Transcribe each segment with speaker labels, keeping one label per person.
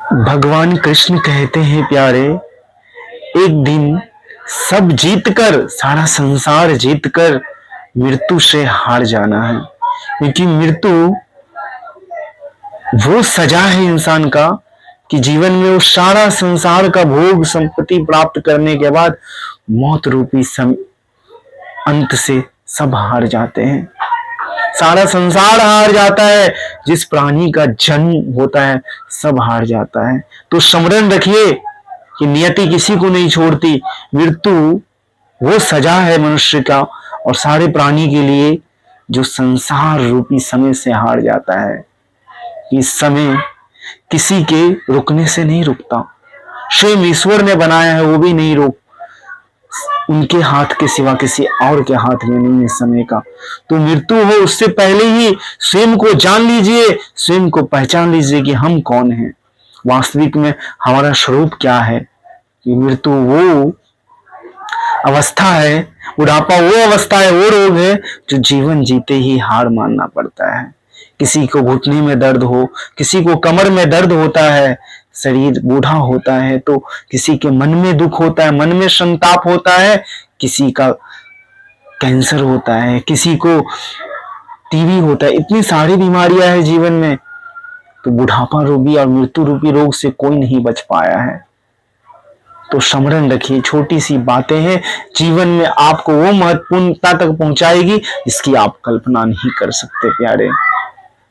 Speaker 1: भगवान कृष्ण कहते हैं प्यारे, एक दिन सब जीतकर, सारा संसार जीतकर मृत्यु से हार जाना है। क्योंकि मृत्यु वो सजा है इंसान का कि जीवन में वो सारा संसार का भोग संपत्ति प्राप्त करने के बाद मौत रूपी अंत से सब हार जाते हैं। सारा संसार हार जाता है, जिस प्राणी का जन्म होता है सब हार जाता है। तो स्मरण रखिए कि नियति किसी को नहीं छोड़ती। मृत्यु वो सजा है मनुष्य का और सारे प्राणी के लिए जो संसार रूपी समय से हार जाता है। इस समय किसी के रुकने से नहीं रुकता, स्वयं ईश्वर ने बनाया है वो भी नहीं रोक, उनके हाथ के सिवा किसी और के हाथ में नहीं है समय का। तो मृत्यु हो उससे पहले ही स्वयं को जान लीजिए, स्वयं को पहचान लीजिए कि हम कौन हैं, वास्तविक में हमारा स्वरूप क्या है। कि मृत्यु वो अवस्था है, बुढ़ापा वो अवस्था है, वो रोग है जो जीवन जीते ही हार मानना पड़ता है। किसी को घुटने में दर्द हो, किसी को कमर में दर्द होता है, शरीर बूढ़ा होता है तो किसी के मन में दुख होता है, मन में संताप होता है, किसी का कैंसर होता है, किसी को टीबी होता है। इतनी सारी बीमारियां हैं जीवन में, तो बुढ़ापा रोगी और मृत्यु रूपी रोग से कोई नहीं बच पाया है। तो स्मरण रखिए, छोटी सी बातें हैं, जीवन में आपको वो महत्वपूर्णता तक पहुंचाएगी जिसकी आप कल्पना नहीं कर सकते प्यारे।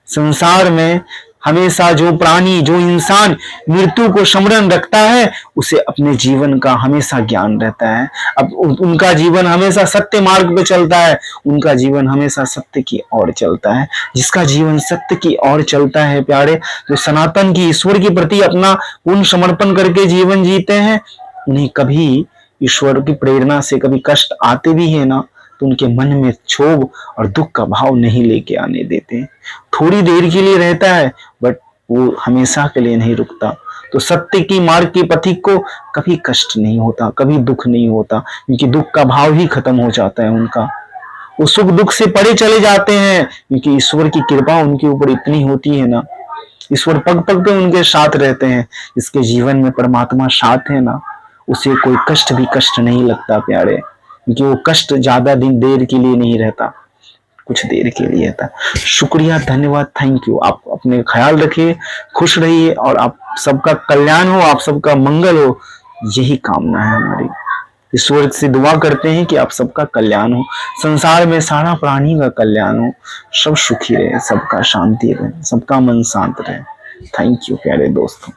Speaker 1: संसार में हमेशा जो प्राणी, जो इंसान मृत्यु को स्मरण रखता है उसे अपने जीवन का हमेशा ज्ञान रहता है। अब उनका जीवन हमेशा सत्य मार्ग पे चलता है, उनका जीवन हमेशा सत्य की ओर चलता है। जिसका जीवन सत्य की ओर चलता है प्यारे, जो सनातन की ईश्वर के प्रति अपना पूर्ण समर्पण करके जीवन जीते हैं, उन्हें कभी ईश्वर की प्रेरणा से कभी कष्ट आते भी है ना, तो उनके मन में क्षोभ और दुख का भाव नहीं लेके आने देते। थोड़ी देर के लिए रहता है बट वो हमेशा के लिए नहीं रुकता। तो सत्य की मार्ग के पथिक को कभी कष्ट नहीं होता, कभी दुख नहीं होता, क्योंकि दुख का भाव ही खत्म हो जाता है उनका। वो सुख दुख से परे चले जाते हैं, क्योंकि ईश्वर की कृपा उनके ऊपर इतनी होती है ना। ईश्वर पग पग पे उनके साथ रहते हैं। जिसके जीवन में परमात्मा साथ है ना, उसे कोई कष्ट भी कष्ट नहीं लगता प्यारे, क्योंकि वो कष्ट ज्यादा दिन देर के लिए नहीं रहता, कुछ देर के लिए रहता। शुक्रिया, धन्यवाद, थैंक यू। आप अपने ख्याल रखिए, खुश रहिए और आप सबका कल्याण हो, आप सबका मंगल हो, यही कामना है हमारी। ईश्वर से दुआ करते हैं कि आप सबका कल्याण हो, संसार में सारा प्राणी का कल्याण हो, सब सुखी रहे, सबका शांति रहे, सबका मन शांत रहे। थैंक यू प्यारे दोस्तों।